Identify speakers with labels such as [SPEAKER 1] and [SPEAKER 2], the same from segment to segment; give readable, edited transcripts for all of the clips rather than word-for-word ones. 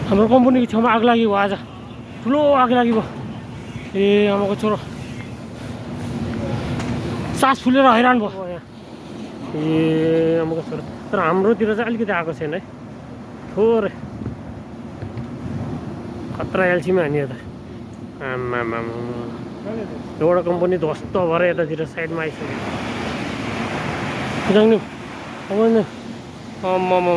[SPEAKER 1] हाम्रो कम्पनीको छेउमा आग लागि भयो आज ठुलो आग लागि भयो ए आमाको छोरो सास फुलेर हैरान भयो यहाँ ए आमाको छोरो तर हाम्रोतिर चाहिँ अलिकति आएको छैन है थोरै खतरा एलसीमा हान्यो त आमामा एउटा कम्पनी ध्वस्त भएर यतातिर साइडमा आइसक्यो जाने आमामा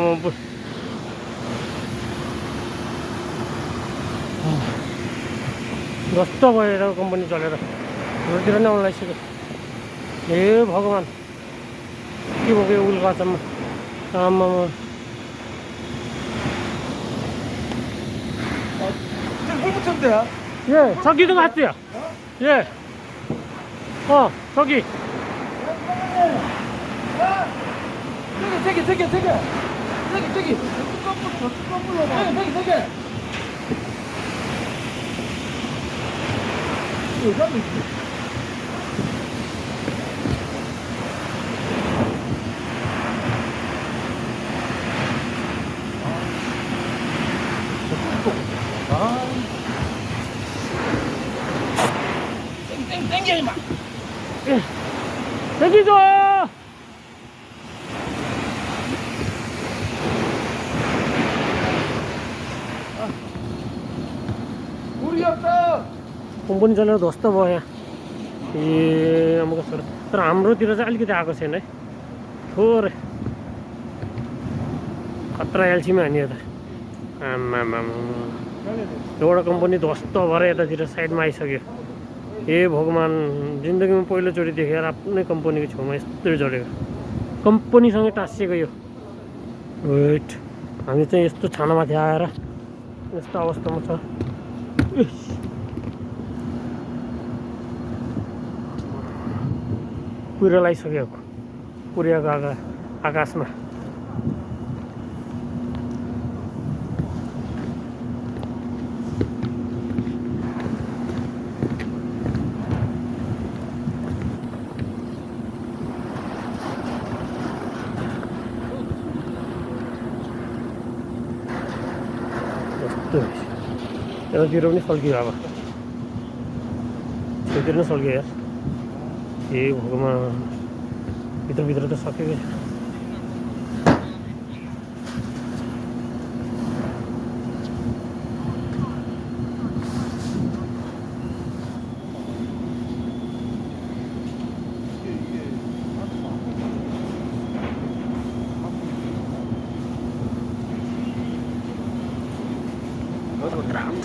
[SPEAKER 1] ध्वस्त भयो यता कम्पनी चलेर हाम्रोतिर नै आउनु लागिसक्यो हे भगवान् के भएको यो उल्काचम्म आमामा 예, 저기도 갔대요. 예. 저기. 저기. 땡겨 임마. 땡기죠. 물이 없다. कम्पनी चलेर ध्वस्त भयो यहाँ ए आमाको छोरो तर हाम्रोतिर चाहिँ अलिकति आएको छैन है थोरै खतरा एलसीमा हान्यो त आमामा एउटा कम्पनी ध्वस्त भएर यतातिर साइडमा आइसक्यो हे भगवान् जिन्दगीमा पहिलोचोटि देखेर आफ्नै कम्पनीको छेउमा यस्तो जडेको कम्पनीसँगै टाँसिएको यो वेट हामी चाहिँ यस्तो छानामाथि आएर यस्तो अवस्थामा छ पुरा लगाइसक्यो पुर्याएको आकाशमा यतातिर पनि सल्कियो अब छेउतिर पनि सल्कियो यार ए भगवान् भित्र त सकेको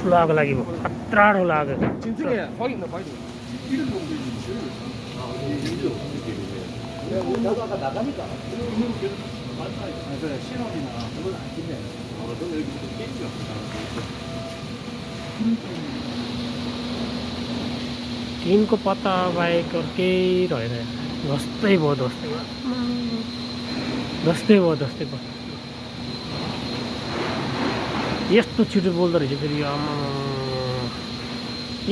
[SPEAKER 1] ठुलो आगो लागि भयो खतरा ठुलो आगो
[SPEAKER 2] 나도 아까 나가니까 신혼이나 그건 안 찍네. 너는 여기 게임이 없다.
[SPEAKER 1] टिनको पत्ता बाहेक अरू केही रहेन ध्वस्तै भयो यस्तो छिटो बोल्दो रहेछ फेरि आमा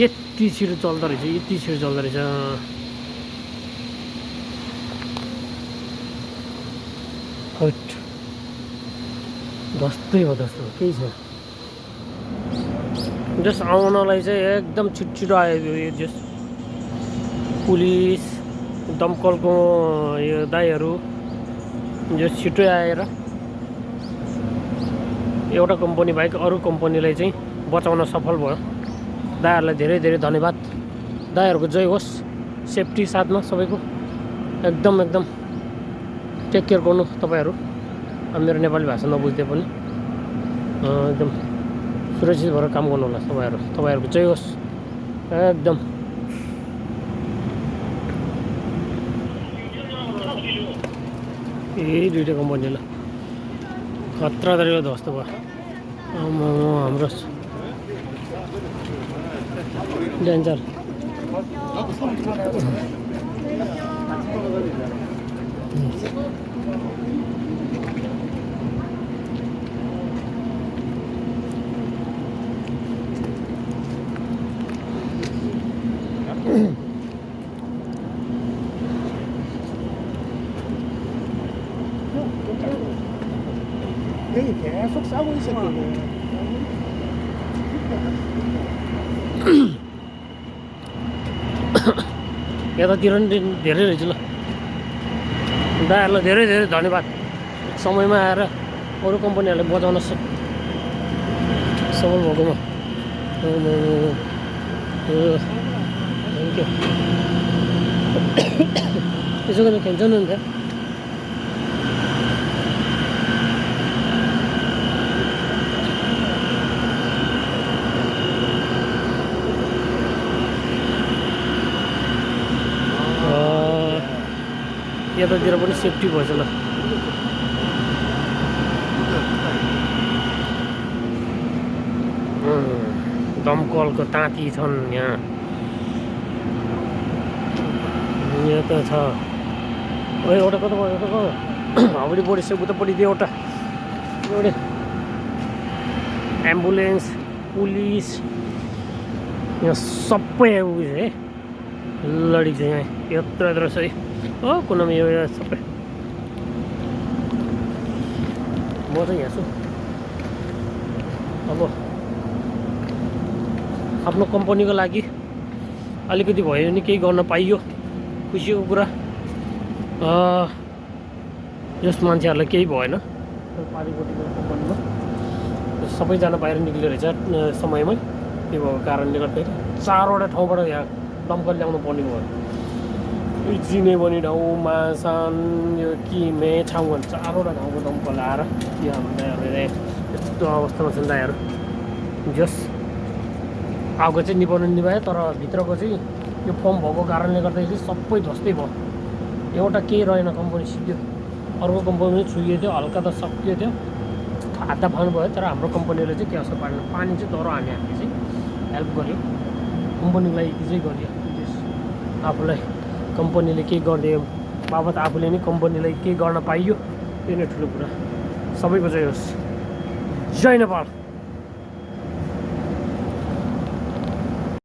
[SPEAKER 1] यति छिटो चल्दो रहेछ हट ध्वस्तै भयो केही छैन जस आउनलाई चाहिँ एकदम छिटो आयो यो जस पुलिस दमकलको यो दाइहरू जो छिटो आएर एउटा कम्पनी बाहेक अरू कम्पनीलाई चाहिँ बचाउन सफल भयो दाइहरूलाई धेरै धेरै धन्यवाद दाइहरूको जय होस् सेफ्टी साथमा सबैको एकदम टेक केयर गर्नु तपाईहरु मेरो नेपाली भाषा नबुझ्दै पनि एकदम सुरक्षित भएर काम गर्नु होला तपाईहरुको जय होस् एकदम दुईटा कम्पनीलाई खतरा तरिकाले ध्वस्त भयो हाम्रो डेन्जर
[SPEAKER 2] 계속 싸고 있었거든.
[SPEAKER 1] यतातिर नि धेरै रहेछ ल दाइहरूलाई धेरै धेरै धन्यवाद समयमा आएर अरू कम्पनीहरूले बचाउन सफल भएकोमा थ्याङ्क यू त्यसो गरेर खेल्छ नि अन्त यतातिर पनि सेफ्टी भएछ ल दमकलको ताती छन् यहाँ त छ एउटा कता भयो एउटा हाउडी बढिसक्यो उतापट्टि त्यो एउटा एम्बुलेन्स पुलिस यहाँ सबै उयो है लडी चाहिँ यहाँ यत्रो यत्रो छ है कुनामा यो सबै म चाहिँ यहाँ छु अब आफ्नो कम्पनीको लागि अलिकति भयो भने केही गर्न पाइयो खुसीको कुरा यस मान्छेहरूलाई केही भएन पारिपट्टिको कम्पनीमा सबैजना बाहिर निक्लियो रहेछ समयमै त्यो भएको कारणले गर्दाखेरि 4वटा ठाउँबाट यहाँ दमकल ल्याउनु पर्ने भयो चिने बनी ठाउँ मासान यो किमे ठाउँ भन्छ 4वटा ठाउँको दमकल आएर कि हाम्रो यस्तो अवस्थामा छन् दाइहरू जस आगो चाहिँ निभाउनु निभायो तर भित्रको चाहिँ यो फर्म भएको कारणले गर्दाखेरि सबै ध्वस्तै भयो एउटा केही रहेन कम्पनी सिक्यो अर्को कम्पनी पनि छुइयो थियो हल्का त सकियो थियो हात फाल्नु भयो तर हाम्रो कम्पनीले चाहिँ के असर पारेन पानी चाहिँ डह्रो हाने हामीले चाहिँ हेल्प गर्यो कम्पनीको लागि चाहिँ गरियो आफूलाई कम्पनीले केही गरिदियो बाबत आफूले नै कम्पनीलाई केही गर्न पाइयो त्यो नै ठुलो कुरा सबैको चाहिँ होस् जय नेपाल।